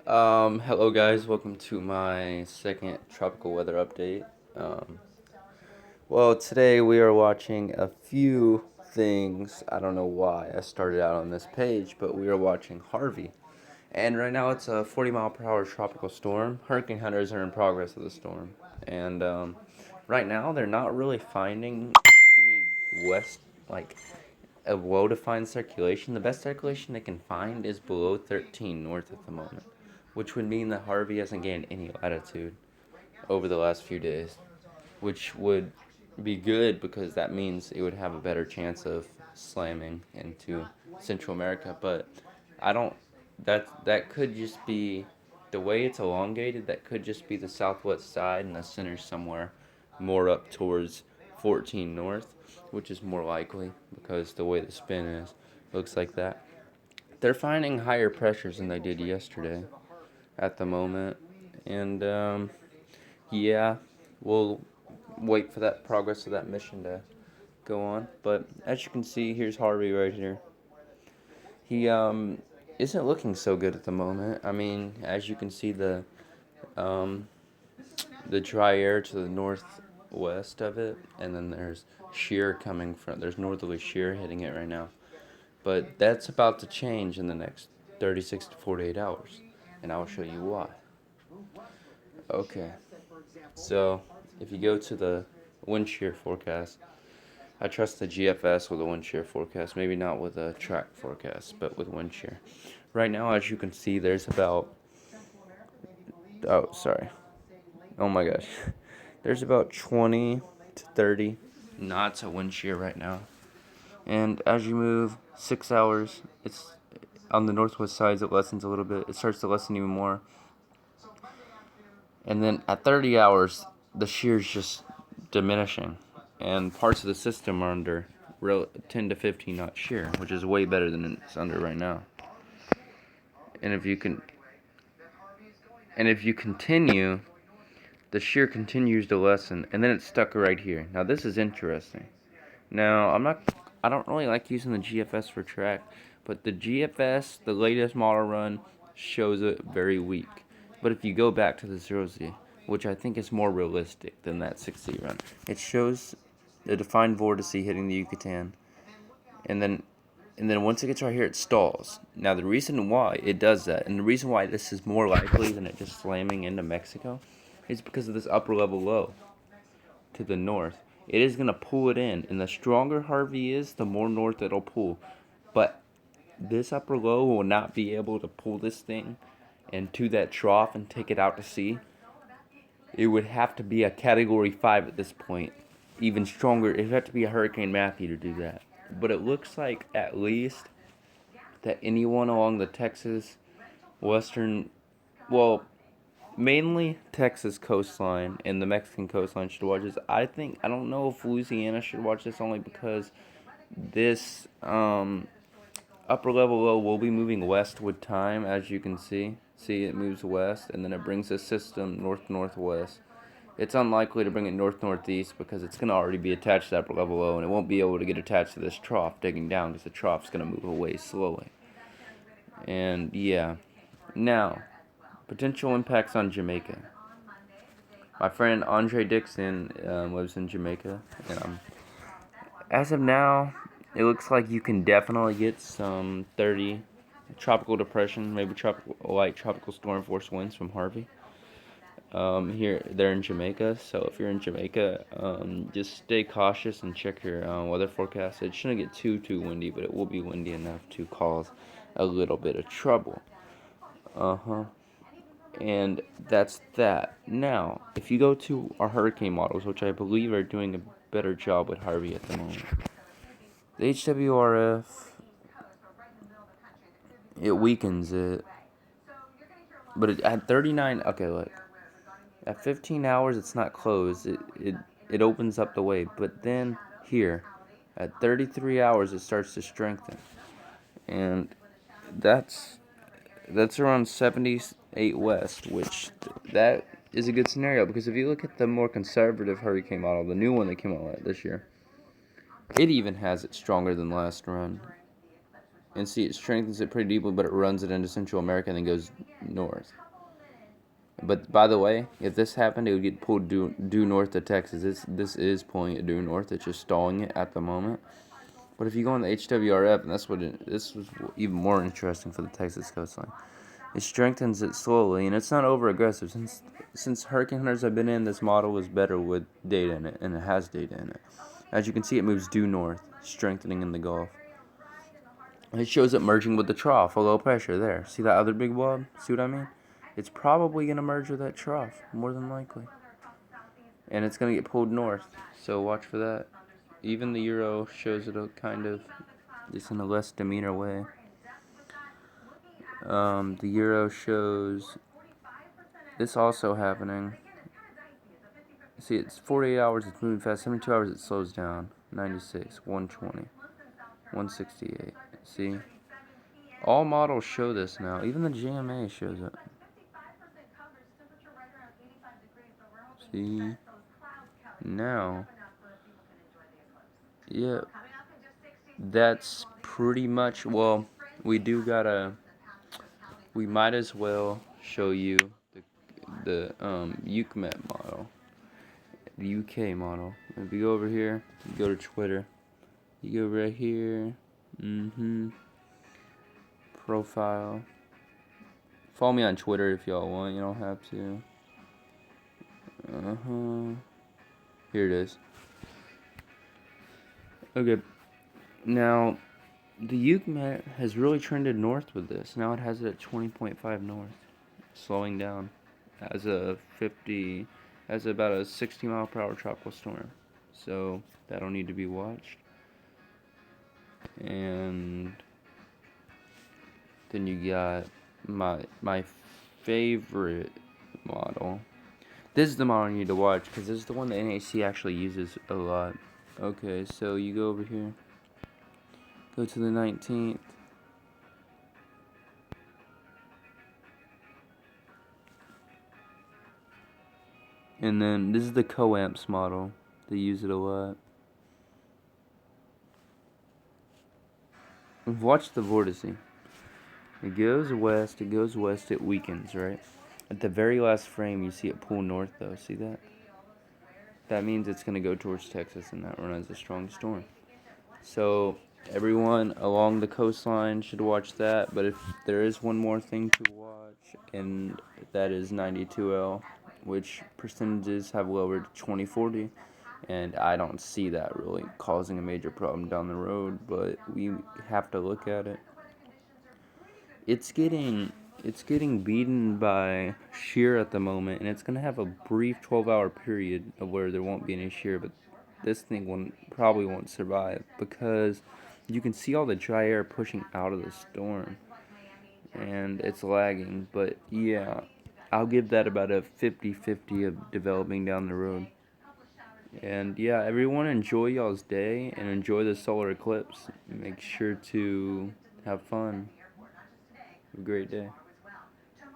Hello guys, welcome to my second tropical weather update. Um, Today we are watching a few things. I don't know why I started out on this page, but we are watching Harvey. And right now it's a 40 mile per hour tropical storm. Hurricane hunters are in progress of the storm. And right now they're not really finding any west, like a well defined circulation. The best circulation they can find is below 13 north at the moment, which would mean that Harvey hasn't gained any latitude over the last few days, which would be good because that means it would have a better chance of slamming into Central America. But I don't. That could just be the way it's elongated. That could just be the southwest side and the center somewhere more up towards 14 north, which is more likely because the way the spin is looks like that. They're finding higher pressures than they did yesterday at the moment, and yeah, we'll wait for that progress of that mission to go on. But as you can see, here's Harvey right here. He isn't looking so good at the moment. I mean, as you can see, um the dry air to the northwest of it, and then there's shear coming from. There's northerly shear hitting it right now, but that's about to change in the next 36 to 48 hours, and I'll show you why. Okay, so if you go to the wind shear forecast, I trust the GFS with a wind shear forecast, maybe not with a track forecast, but with wind shear. Right now, as you can see, there's about, oh, sorry. Oh my gosh. There's about 20 to 30 knots of wind shear right now. And as you move 6 hours, it's on the northwest side, it lessens a little bit. It starts to lessen even more. And then at 30 hours, the shear is just diminishing. And parts of the system are under 10 to 15 knot shear, which is way better than it's under right now. And if you continue, the shear continues to lessen, and then it's stuck right here. Now this is interesting. Now I don't really like using the GFS for track, but the GFS, the latest model run, shows it very weak. But if you go back to the 0Z, which I think is more realistic than that 6Z run, it shows the defined vortice hitting the Yucatan, and then once it gets right here, it stalls. Now the reason why it does that, and the reason why this is more likely than it just slamming into Mexico, is because of this upper level low to the north. It is going to pull it in, and the stronger Harvey is, the more north it'll pull. But this upper low will not be able to pull this thing into that trough and take it out to sea. It would have to be a Category 5 at this point. Even stronger, it would have to be a Hurricane Matthew to do that. But it looks like at least that anyone along the Texas western, well, mainly Texas coastline and the Mexican coastline should watch this. I don't know if Louisiana should watch this only because this upper level low will be moving west with time, as you can see. See, it moves west, and then it brings this system north-northwest. It's unlikely to bring it north-northeast because it's going to already be attached to that upper level low, and it won't be able to get attached to this trough digging down because the trough's going to move away slowly. And yeah, now, potential impacts on Jamaica. My friend Andre Dixon lives in Jamaica, and as of now, it looks like you can definitely get some 30 tropical depression, maybe light tropical storm force winds from Harvey. Here, they're in Jamaica, so if you're in Jamaica, just stay cautious and check your weather forecast. It shouldn't get too windy, but it will be windy enough to cause a little bit of trouble. And that's that. Now, if you go to our hurricane models, which I believe are doing a better job with Harvey at the moment, the HWRF, it weakens it. But at 39, okay, look. At 15 hours, it's not closed. It opens up the way. But then here, at 33 hours, it starts to strengthen. And that's around 78 west, which that is a good scenario because if you look at the more conservative hurricane model, the new one that came out this year, it even has it stronger than last run. And see, it strengthens it pretty deeply, but it runs it into Central America and then goes north. But by the way, if this happened, it would get pulled due north to Texas. This is pulling it due north. It's just stalling it at the moment. But if you go on the HWRF, and this was even more interesting for the Texas coastline. It strengthens it slowly, and it's not over aggressive. Since hurricane hunters have been in, this model was better with data in it, and it has data in it. As you can see, it moves due north, strengthening in the Gulf. It shows it merging with the trough, a low pressure there. See that other big blob? See what I mean? It's probably going to merge with that trough, more than likely. And it's going to get pulled north, so watch for that. Even the Euro shows it a kind of, just in a less demeanor way. The Euro shows this also happening. See, it's 48 hours, it's moving fast. 72 hours, it slows down. 96, 120, 168. See? All models show this now. Even the GMA shows it. See? Now. Yeah. That's pretty much, well, we might as well show you the UCMET model. The UK model. If you go over here, you go to Twitter. You go right here. Profile. Follow me on Twitter if y'all want. You don't have to. Here it is. Okay. Now, the UCMET has really trended north with this. Now it has it at 20.5 north. Slowing down. As about a 60 mile per hour tropical storm. So that'll need to be watched. And then you got my favorite model. This is the model you need to watch because this is the one the NAC actually uses a lot. Okay, so you go over here. Go to the 19th. And then this is the COAMPS model. They use it a lot. Watch the vortice. It goes west, it weakens, right? At the very last frame, you see it pull north, though. See that? That means it's going to go towards Texas, and that runs a strong storm. So, everyone along the coastline should watch that. But if there is one more thing to watch, and that is 92L, which percentages have lowered to 2040. And I don't see that really causing a major problem down the road, but we have to look at it. It's getting beaten by shear at the moment, and it's going to have a brief 12-hour period of where there won't be any shear, but this thing probably won't survive because you can see all the dry air pushing out of the storm, and it's lagging. But yeah, I'll give that about a 50-50 of developing down the road. And yeah, everyone enjoy y'all's day and enjoy the solar eclipse. Make sure to have fun. Have a great day.